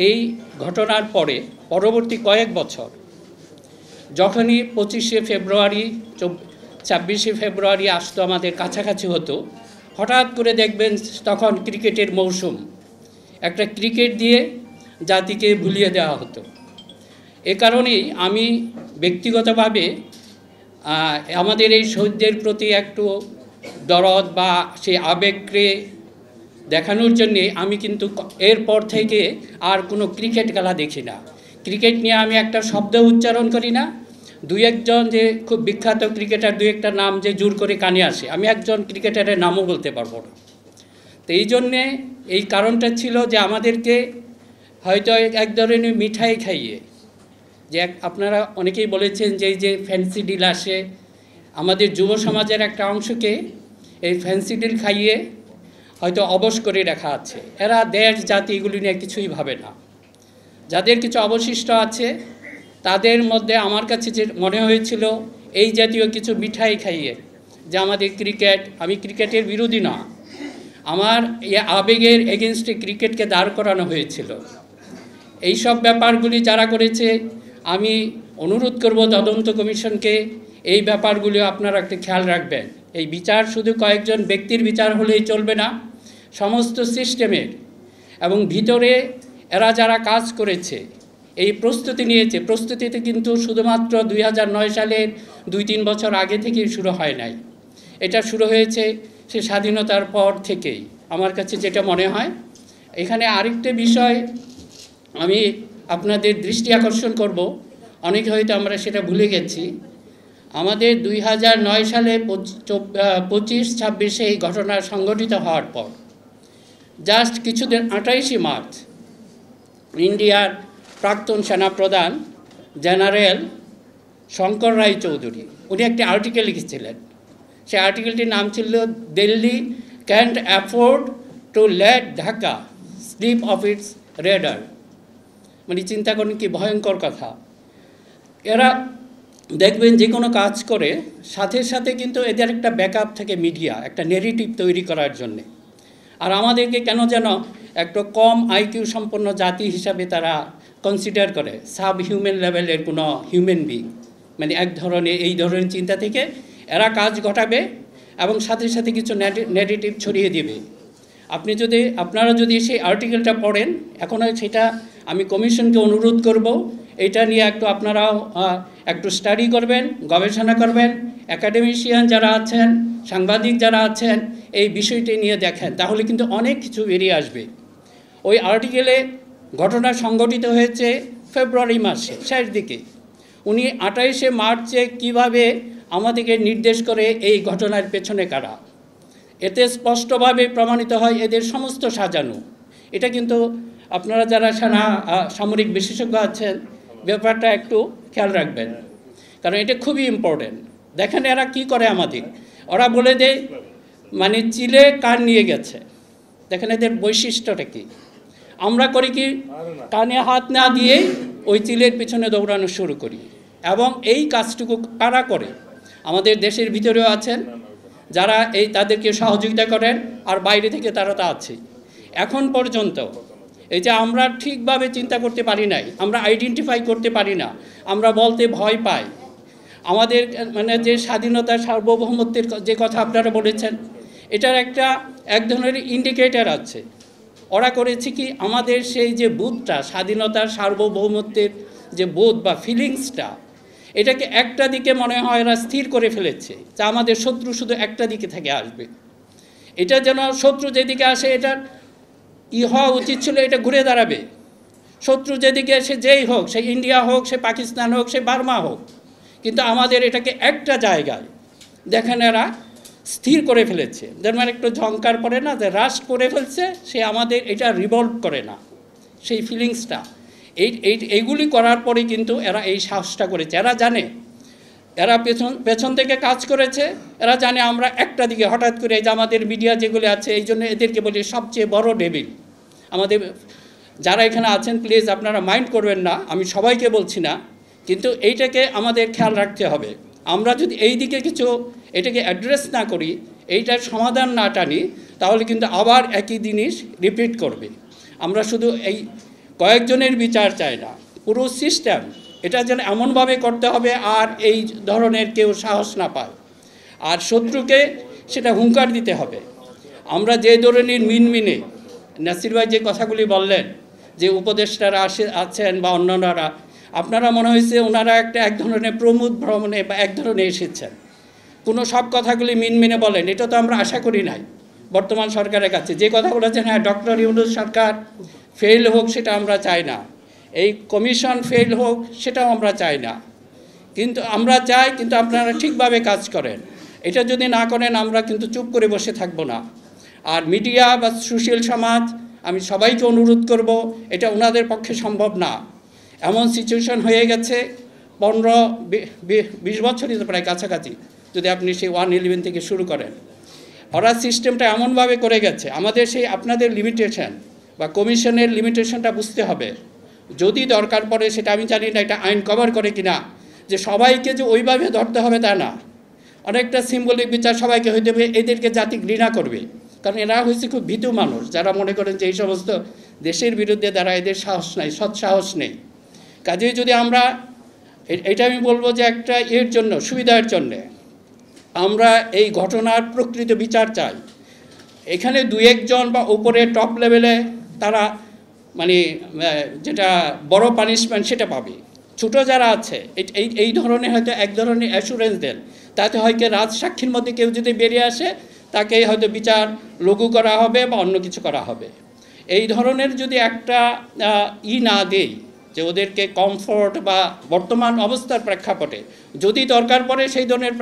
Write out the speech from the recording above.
এই ঘটনার পরে পরবর্তী কয়েক বছর যখনই 25শে ফেব্রুয়ারি 26শে ফেব্রুয়ারি আসতো, আমাদের কাছাকাছি হতো, হঠাৎ করে দেখবেন তখন ক্রিকেটের মৌসুম, একটা ক্রিকেট দিয়ে জাতিকে ভুলিয়ে দেওয়া হতো। এ কারণেই আমি ব্যক্তিগতভাবে আমাদের এই শহীদদের প্রতি একটু দরদ বা সেই আবেগকে দেখানোর জন্যে আমি কিন্তু এরপর থেকে আর কোনো ক্রিকেট খেলা দেখি না। ক্রিকেট নিয়ে আমি একটা শব্দ উচ্চারণ করি না। দুই একজন যে খুব বিখ্যাত ক্রিকেটার, দুই একটা নাম যে জোর করে কানে আসে, আমি একজন ক্রিকেটারের নামও বলতে পারবো না। তো এই জন্যে এই কারণটা ছিল যে আমাদেরকে হয়তো এক ধরনের মিঠাই খাইয়ে, যে আপনারা অনেকেই বলেছেন যে এই যে ফ্যান্সি ডিল আসে, আমাদের যুব সমাজের একটা অংশকে এই ফ্যান্সি ডিল খাইয়ে হয়তো অবশ করে রাখা আছে। এরা দেশ জাতি এগুলি নিয়ে কিছুই ভাবে না। যাদের কিছু অবশিষ্ট আছে তাদের মধ্যে আমার কাছে যে মনে হয়েছিল এই জাতীয় কিছু মিঠাই খাইয়ে, যে আমাদের ক্রিকেট, আমি ক্রিকেটের বিরোধী না, আমার এই আবেগের এগেনস্টে ক্রিকেটকে দাঁড় করানো হয়েছিল। এই সব ব্যাপারগুলি যারা করেছে, আমি অনুরোধ করব তদন্ত কমিশনকে এই ব্যাপারগুলি আপনারা একটু খেয়াল রাখবেন। এই বিচার শুধু কয়েকজন ব্যক্তির বিচার হলেই চলবে না, সমস্ত সিস্টেমের। এবং ভিতরে এরা যারা কাজ করেছে, এই প্রস্তুতি নিয়েছে, প্রস্তুতিতে কিন্তু শুধুমাত্র 2009 সালের 2-3 বছর আগে থেকেই শুরু হয় নাই, এটা শুরু হয়েছে সে স্বাধীনতার পর থেকেই। আমার কাছে যেটা মনে হয়, এখানে আরেকটা বিষয় আমি আপনাদের দৃষ্টি আকর্ষণ করব, অনেকে হয়তো আমরা সেটা ভুলে গেছি। আমাদের 2009 সালে 25-26 এই ঘটনা সংঘটিত হওয়ার পর জাস্ট কিছুদিন 28শে মার্চ ইন্ডিয়ার প্রাক্তন সেনাপ্রধান জেনারেল শঙ্কর রায় চৌধুরী উনি একটি আর্টিকেল লিখেছিলেন। সেই আর্টিকেলটির নাম ছিল Delhi can't afford to let Dhaka slip off its radar. মানে চিন্তা করেন কি ভয়ঙ্কর কথা। এরা দেখবেন যে কোনো কাজ করে সাথে সাথে কিন্তু এদের একটা ব্যাকআপ থাকে মিডিয়া, একটা নেগেটিভ তৈরি করার জন্যে। আর আমাদেরকে কেন যেন একটা কম আইকিউ সম্পন্ন জাতি হিসাবে তারা কনসিডার করে, সাব হিউম্যান লেভেলের কোনো হিউম্যান বিং, মানে এক ধরনের এই ধরনের চিন্তা থেকে এরা কাজ ঘটাবে এবং সাথে সাথে কিছু নেগেটিভ ছড়িয়ে দেবে। আপনারা যদি সেই আর্টিকেলটা পড়েন, এখনও সেটা আমি কমিশনকে অনুরোধ করব, এটা নিয়ে একটু আপনারাও একটু স্টাডি করবেন, গবেষণা করবেন, একাডেমিশিয়ান যারা আছেন, সাংবাদিক যারা আছেন, এই বিষয়টি নিয়ে দেখেন, তাহলে কিন্তু অনেক কিছু বেরিয়ে আসবে। ওই আর্টিকেলে ঘটনা সংঘটিত হয়েছে ফেব্রুয়ারি মাসে শেষ দিকে। উনি 28শে মার্চে কিভাবে আমাদেরকে নির্দেশ করে এই ঘটনার পেছনে কারা, এতে স্পষ্টভাবে প্রমাণিত হয় এদের সমস্ত সাজানো। এটা কিন্তু আপনারা যারা সামরিক বিশেষজ্ঞ আছেন ব্যাপারটা একটু খেয়াল রাখবেন, কারণ এটা খুবই ইম্পর্টেন্ট। দেখেন এরা কি করে আমাদের, ওরা বলে দেয় মানে চিলে কান নিয়ে গেছে। দেখেন এদের বৈশিষ্ট্যটা কি। আমরা করি কি, কানে হাত না দিয়ে ওই চিলের পিছনে দৌড়ানো শুরু করি। এবং এই কাজটুকু কারা করে, আমাদের দেশের ভিতরেও আছেন যারা তাদেরকে সহযোগিতা করেন, আর বাইরে থেকে তারা তা আছে। এখন পর্যন্ত এই যে আমরা ঠিকভাবে চিন্তা করতে পারি নাই, আমরা আইডেন্টিফাই করতে পারি না, আমরা বলতে ভয় পাই। আমাদের মানে যে স্বাধীনতা সার্বভৌমত্বের যে কথা আপনারা বলেছেন, এটার এক ধরনের ইন্ডিকেটর আছে। ওরা করেছে কি, আমাদের সেই যে বোধটা, স্বাধীনতার সার্বভৌমত্বের যে বোধ বা ফিলিংসটা, এটাকে একটা দিকে মনে হয় এরা স্থির করে ফেলেছে, যা আমাদের শত্রু শুধু একটা দিকে থেকে আসবে। এটা যেন শত্রু যেদিকে আসে, এটার হওয়া উচিত ছিল এটা ঘুরে দাঁড়াবে। শত্রু যেদিকে সে যেই হোক, সে ইন্ডিয়া হোক, সে পাকিস্তান হোক, সে বার্মা হোক, কিন্তু আমাদের এটাকে একটা জায়গায় দেখেন এরা স্থির করে ফেলেছে। যেমন একটু ঝংকার পড়ে না, যে রাশ করে ফেলছে, সে আমাদের এটা রিভলভ করে না, সেই ফিলিংসটা। এইগুলি করার পরে কিন্তু এরা এই সাহসটা করেছে। এরা জানে, এরা পেছন থেকে কাজ করেছে, এরা জানে আমরা একটা দিকে হঠাৎ করে, এই যে আমাদের মিডিয়া যেগুলি আছে, এই জন্য এদেরকে বলি সবচেয়ে বড় ডেভিল। আমাদের যারা এখানে আছেন প্লিজ আপনারা মাইন্ড করবেন না, আমি সবাইকে বলছি না, কিন্তু এইটাকে আমাদের খেয়াল রাখতে হবে। আমরা যদি এই দিকে কিছু এটাকে অ্যাড্রেস না করি, এইটার সমাধান না টানি, তাহলে কিন্তু আবার একই জিনিস রিপিট করবে। আমরা শুধু এই কয়েকজনের বিচার চায় না, পুরো সিস্টেম এটা যেন এমনভাবে করতে হবে আর এই ধরনের কেউ সাহস না পায়, আর শত্রুকে সেটা হুঙ্কার দিতে হবে। আমরা যে ধরনের মিনমিনে নাসির ভাই যে কথাগুলি বললেন, যে উপদেষ্টারা আছেন বা অন্যান্যরা, আপনারা মনে হয়েছে ওনারা এক ধরনের প্রমোদ ভ্রমণে বা এক ধরনের এসেছেন, কোনো সব কথাগুলি মিনমিনে বলেন, এটা তো আমরা আশা করি নাই বর্তমান সরকারের কাছে। যে কথা বলেছেন, হ্যাঁ ডক্টর ইউনূস সরকার ফেল হোক সেটা আমরা চাই না, এই কমিশন ফেল হোক সেটাও আমরা চাই না, কিন্তু আমরা চাই কিন্তু আপনারা ঠিকভাবে কাজ করেন। এটা যদি না করেন আমরা কিন্তু চুপ করে বসে থাকবো না। আর মিডিয়া বা সুশীল সমাজ, আমি সবাইকে অনুরোধ করব, এটা ওনাদের পক্ষে সম্ভব না। এমন সিচুয়েশন হয়ে গেছে 15-20 বছরই তো প্রায় কাছাকাছি, যদি আপনি সেই 111 থেকে শুরু করেন, ওরা সিস্টেমটা এমনভাবে করে গেছে। আমাদের সেই আপনাদের লিমিটেশন বা কমিশনের লিমিটেশনটা বুঝতে হবে। যদি দরকার পড়ে, সেটা আমি জানি না এটা আইন কভার করে কিনা, যে সবাইকে যে ওইভাবে ধরতে হবে তা না, অনেকটা সিম্বলিক বিচার সবাইকে হইতে হবে। এদেরকে জাতি ঘৃণা করবে, কারণ এরা হয়েছে খুব ভীতু মানুষ, যারা মনে করেন যে এই সমস্ত দেশের বিরুদ্ধে দ্বারা এদের সাহস নাই, সৎসাহস নেই। কাজেই যদি আমরা এটা আমি বলবো যে একটা এর জন্য সুবিধার জন্যে আমরা এই ঘটনার প্রকৃত বিচার চাই। এখানে 2-1 জন বা উপরে টপ লেভেলে তারা মানে যেটা বড় পানিশমেন্ট সেটা পাবে, ছোটো যারা আছে এই ধরনের হয়তো এক ধরনের অ্যাসুরেন্স দেন, তাতে হয়তো রাজসাক্ষীর মধ্যে কেউ যদি বেরিয়ে আসে তাকে হয়তো বিচার লঘু করা হবে বা অন্য কিছু করা হবে। এই ধরনের যদি একটা না দেই, যে ওদেরকে কমফোর্ট বা বর্তমান অবস্থার প্রেক্ষাপটে যদি দরকার পড়ে সেই ধরনের